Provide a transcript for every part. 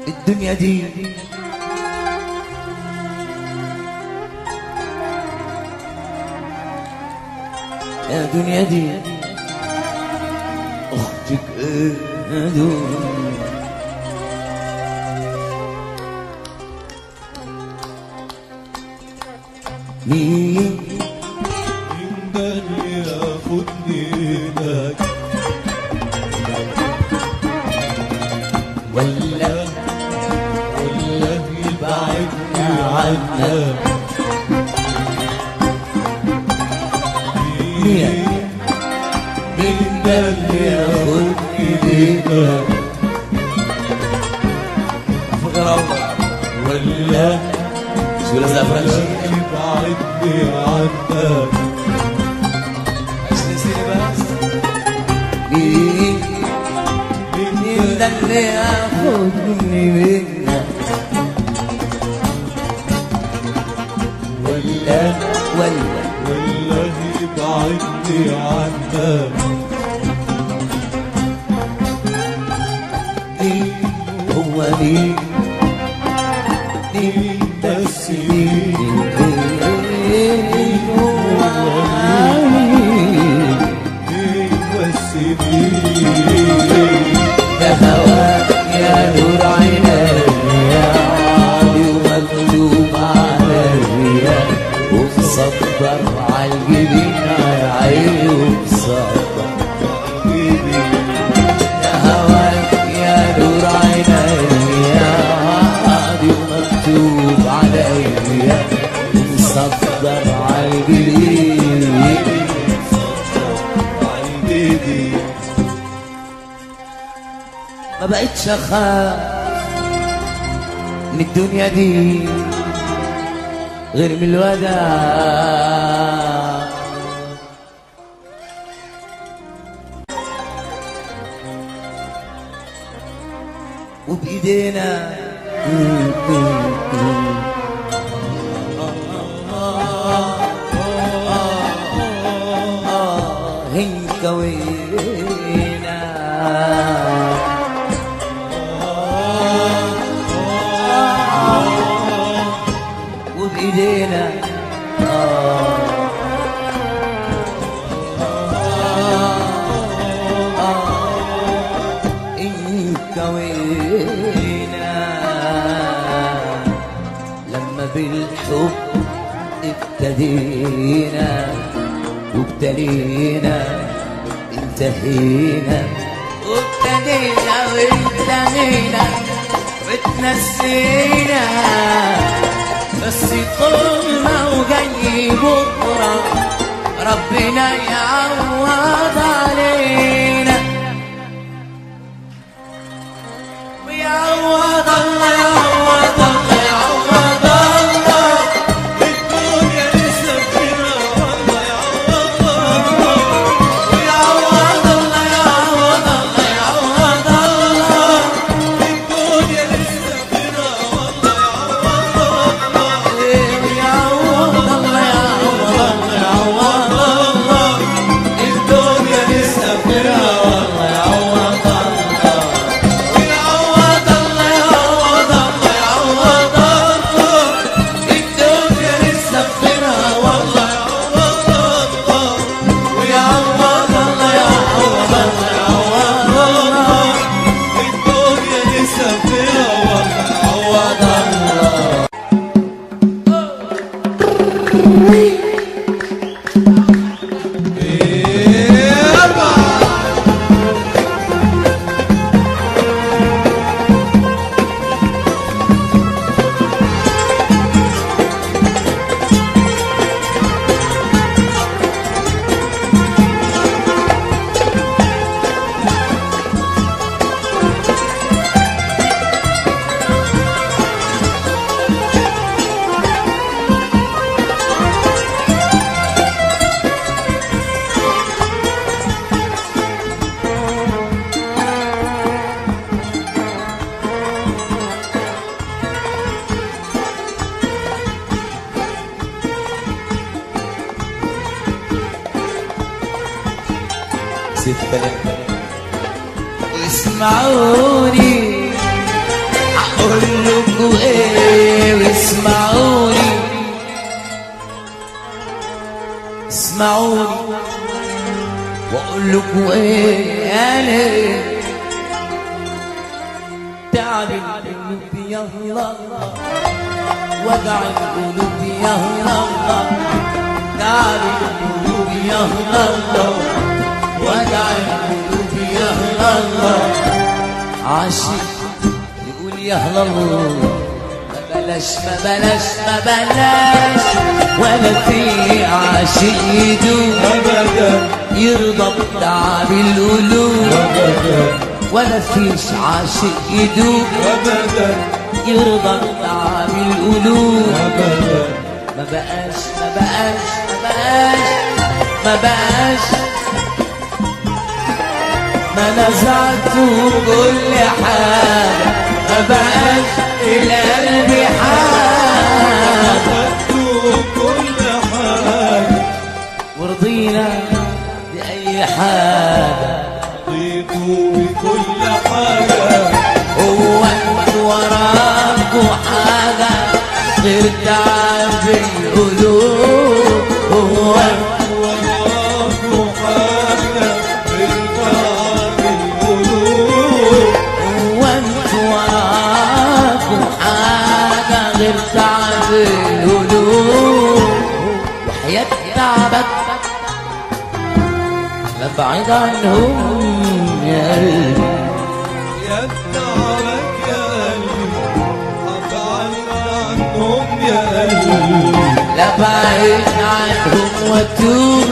الدنيا دي يا دنيا دي اختك مين ده اللي ياخدني هناك ولا يبعدني عنك مين ده اللي ياخدني هناك فقرة ولا شو لازم فرنسي يبعدني عنك عشان سيدي بس مين ده اللي ياخدني منك ولا يبعدني عنك مين هو مين بس مين هو مين بس مين ده هواك يا نور عينيا ومكتوب عليا ومصبر عالجبين يا عيني ومصبر ده هواك يا نور عينيا ومكتوب عليا ومصبر عالجبين ما بقتش اخاف من الدنيا دي غير من الوداع وبإيدينا هنكوينا وبإيدينا انكوينا لما بالحب ابتدينا وابتلينا انتهينا وابتدينا وانتهينا واتنسينا بس طول ما وجاي بكره ربنا يعوض علينا ويعوض الله يعوض الله يعوض الله الدنيا لسه فينا والله يعوض الله ويعوض الله يعوض الله يعوض الله الدنيا لسه فينا والله يعوض ويعوض الله الله يعوض الله يعوض الله الدنيا لسه فيها والله يعوض الله ويعوض الله يعوض الله يعوض الله الدنيا لسه فيها والله ويعوض الله يعوض الله يعوض الله الدنيا لسه فينا والله يعوض الله الكلام واسمعوني اقول لكم ايه واسمعوني اسمعوني واقول لكم ايه انا تعب القلوب يا الله وجع القلوب يا الله تعب القلوب يا الله وجع القلوب يا الله عاشق يقول يا الله ما بلاش ما بلاش ما بلاش ولا في عاشق يدوم أبدا يرضى بتعب القلوب ولا فيش عاشق يدوب أبدا يرضى بتعب القلوب أبدا ما بقاش ما بقاش ما بقاش ما بقاش ما نزعته كل حاجة ما بقاش القلب حاجة أخدته كل حاجة ورضينا بأي حاجة رضيته بكل حاجة هو انتوا وراكوا حاجة غير تعب القلوب هو وراكوا حاجة بالتعب القلوب هو انتوا وراكوا حاجة غير تعب القلوب وحياة تعبك لا بعيد عنهم يا قلبي يا تعبك يا قلبي أبعد عنهم يا قلبي لا بعيد عنهم واتوب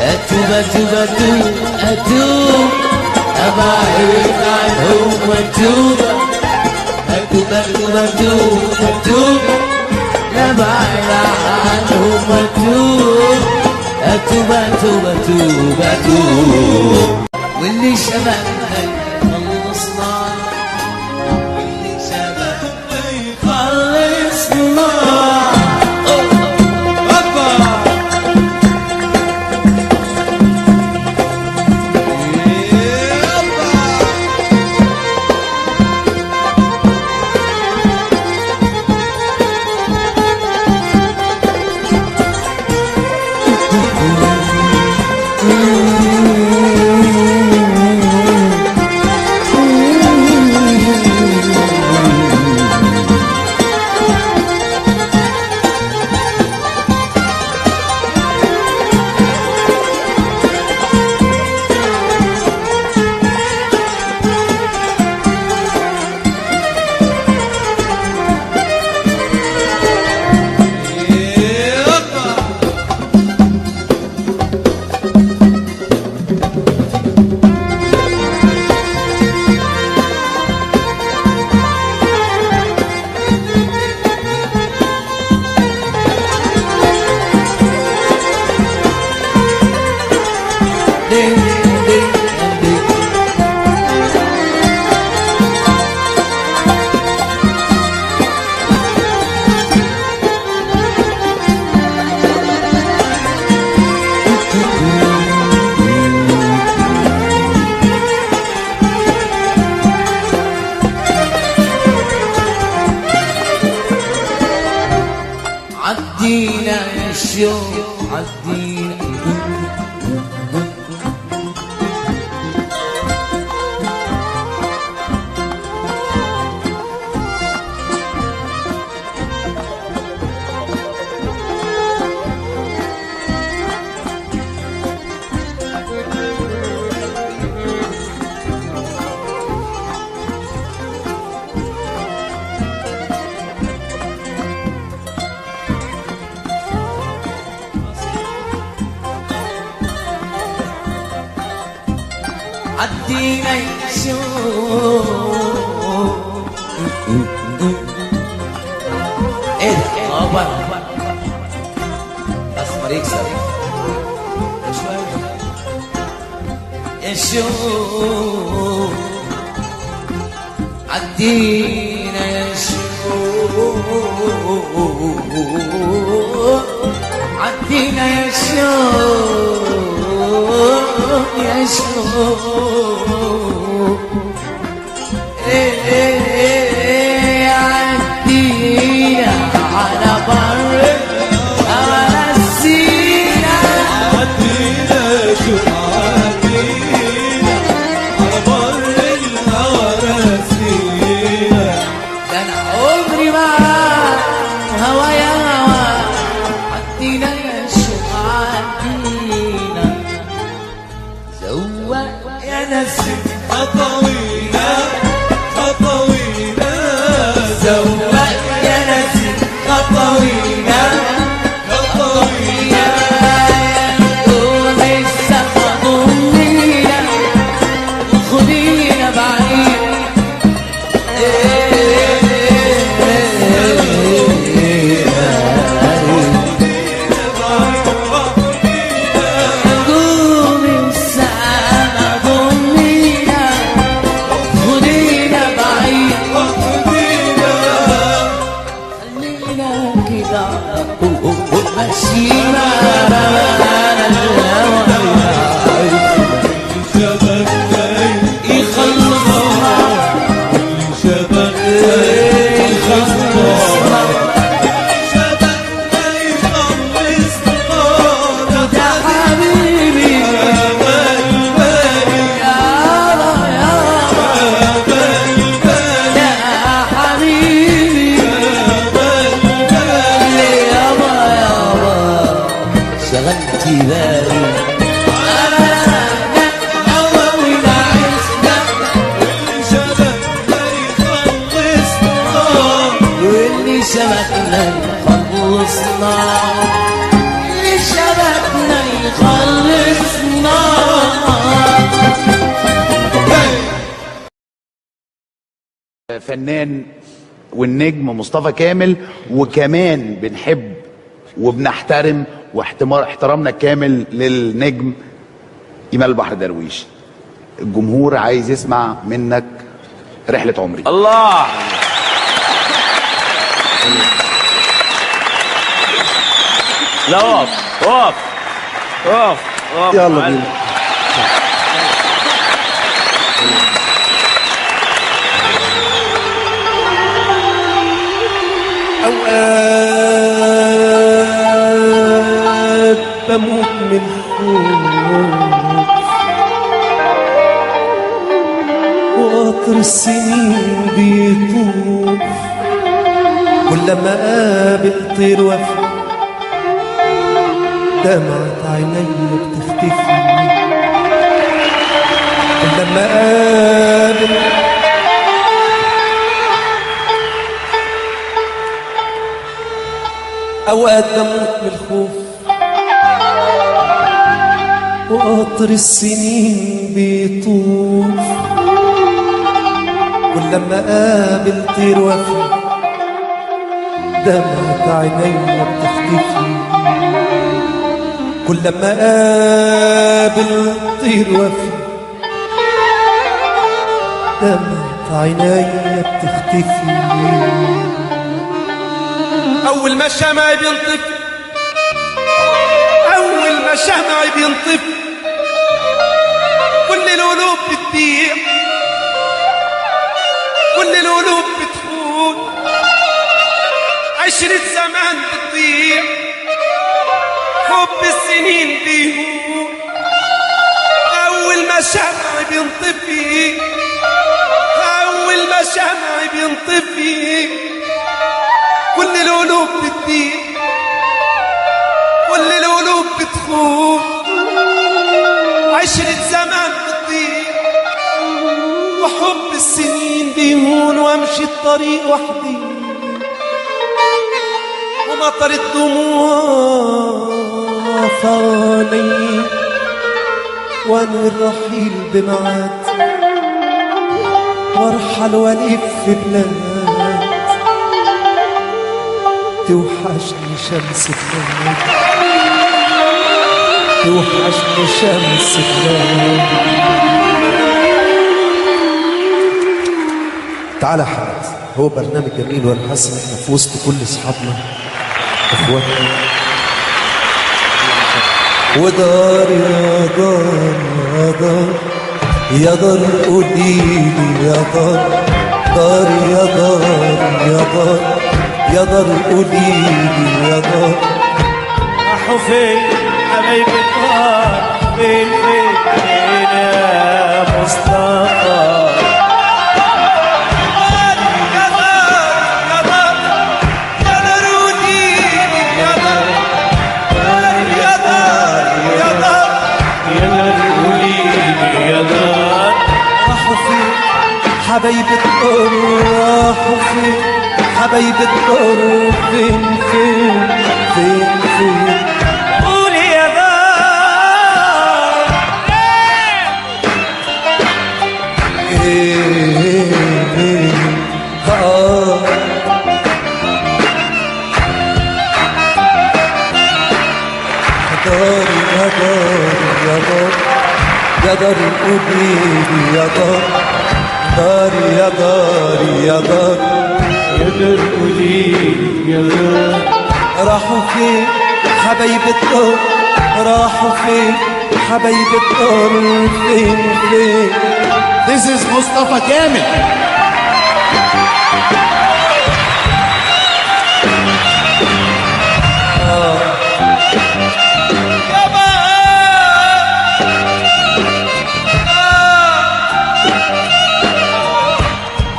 اتوب اتوب اتوب اتوب ابعد عنهم واتوب اتوب اتوب اتوب اتوب لا بعيد عنهم واتوب اتوب اتوب اتوب اتوب واللي شبهنا يخلصنا واللي شبهنا يخلصنا عدينا الشوق عدينا عدينا الشوق ايه ده بابا اسمر يكسر شوية الشوق عدينا الشوق عدينا يا شوق يا وشوق عدينا على بر على السينا عدينا شو عدينا على بر الهوى راسينا ده انا عمري ما هوا يا هوا عدينا شو عدينا زوق يا نسيم خطوينا خطوينا زوق يا نسيم خطوينا خطوينا نجوم السما ضمينا وخدينا بعيد نجوم السما ضمينا خدينا بعيد خلينا كده ماشيين على الهوى شبك جاي يخلصنا شبك يخلصنا شبك جاي خلصنا ده حبيبي يابا يابا يا حبيبي اللي يابا يابا شغلتي بالي أولنا عشنا واللي شبكنا يخلصنا اللي شبكنا يخلصنا فنان والنجم مصطفى كامل، وكمان بنحب وبنحترم واحترامنا الكامل للنجم إيمان البحر درويش. الجمهور عايز يسمع منك رحلة عمري. الله لا وقف وقف وقف وقف يلا معلم. بينا. أوقات بموت من خوف وقطر السنين بيطوف كلما قابل طير وفي دمعة عيني بتختفي كلما قابل أوقات بموت من الخوف وقطر السنين بيطوف كلما قابل طير وفي دمعة عيني بتختفي كلما قابل طير وفي دمعة عيني بتختفي أول ما شمعي بينطفي أول ما شمعي بينطفي كل القلوب بتبيع كل القلوب بتخون عشرة زمان بتضيع حب السنين بيهون أول ما شمعي بينطفي أول ما شمعي بينطفي كل القلوب بتبيع كل القلوب بتخون عشرة زمان بتضيع وحب السنين بيهون وامشي الطريق وحدي ومطر الدموع فاني وانوي الرحيل بمعاد وارحل والف بلاد توحشني شمس الليل توحشني شمس الليل. تعالى يا حمد، هو برنامج جميل وانا حاسس ان احنا في وسط كل اصحابنا اخواتنا ودار يا دار يا دار يا دار قوليلي يا دار دار يا دار يا دار يا دار قوليلي يا دار راحوا فين حبايب الدار فين فين فين يا مصطفى حبايب الدار راحوا فين حبايب الدار فين فين فين فين قولي يا دار دار يا دار يا دار يا دار قوليلي يا دار دار يا دار يا دار يا دار قوليلي يا دار راحوا فين حبايب الدار راحوا فين حبايب الدار فين فين This is مصطفى كامل.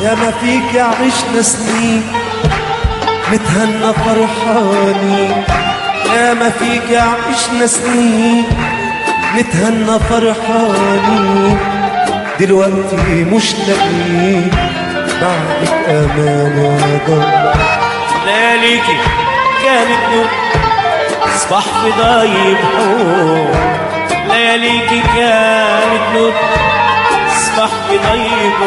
يا ما فيك عشنا سنين متهنى فرحانين يا ما فيك عشنا سنين نتهنى فرحانين دلوقتي مش لاقيين بعدك امان يا دار لياليكي كانت نور صباح في ضايب حور لياليكي كانت نور صباح في ضايب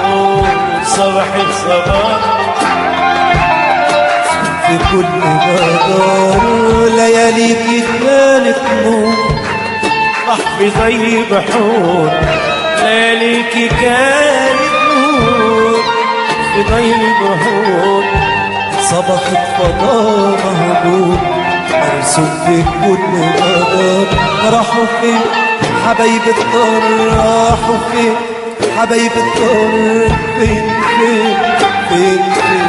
حور صباح الصباح في كل مدار لياليك كانت نور صباح في ضايب حور لياليكي كانت نور في ضايب حور صبحت فضاء مهجور مرسوم في كل مدار راحوا فين حبايب الدار راحوا فين حبايب الدار فين فين فين فين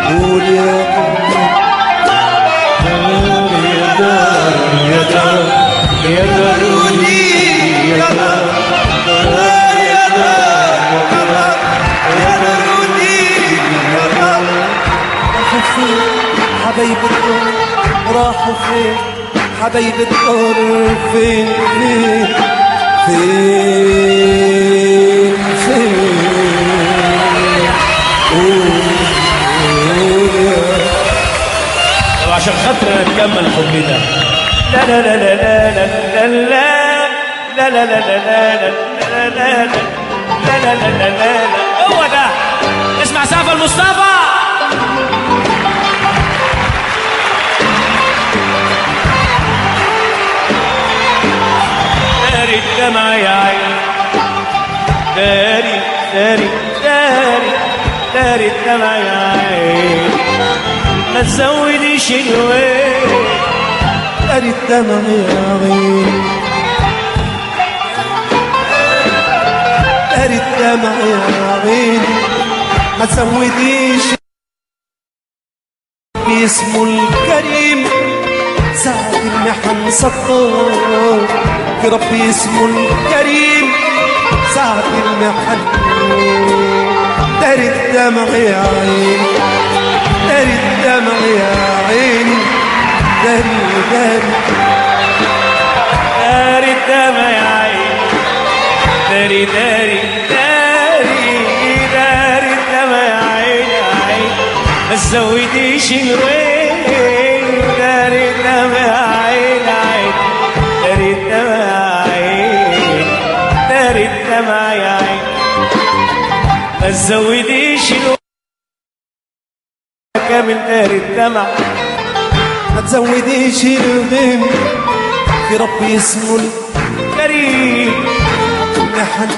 قول يا دار يا دار يا دار يا دار يا دار راحوا فين حبايب الدار راحوا فين حبايب الدار فين فين فين فين طب عشان خاطر نكمل حبنا لا لا لا لا لا لا لا لا لا لا لا لا لا لا لا لا لا هو ده اسمع سقف المصطفى داري الدمع يا عين داري داري داري داري الدمع يا عين ما تزوديش الويل داري الدمع يا عين داري الدمع يا عين ما تزوديش باسمه الكريم ساعة المحن سطار في ربي اسمه الكريم ساعة المحن داري الدمع يا عين داري الدمع يا عين داري داري داري الدمع يا عين داري داري داري داري الدمع يا عين يا عين ما تزوديش الويل داري الدمع يا عين يا عين داري الدمع يا عين داري الدمع يا عين ما تزوديش الويل كامل داري الدمع ما تزوديش الغم في ربي اسمه كريم المحن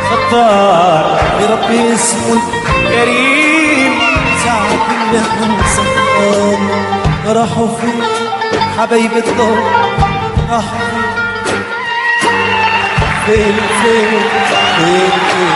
ستار في ربي اسمه كريم ساعة المحن سطار راحوا فين حبايب الدار فين فين فين فين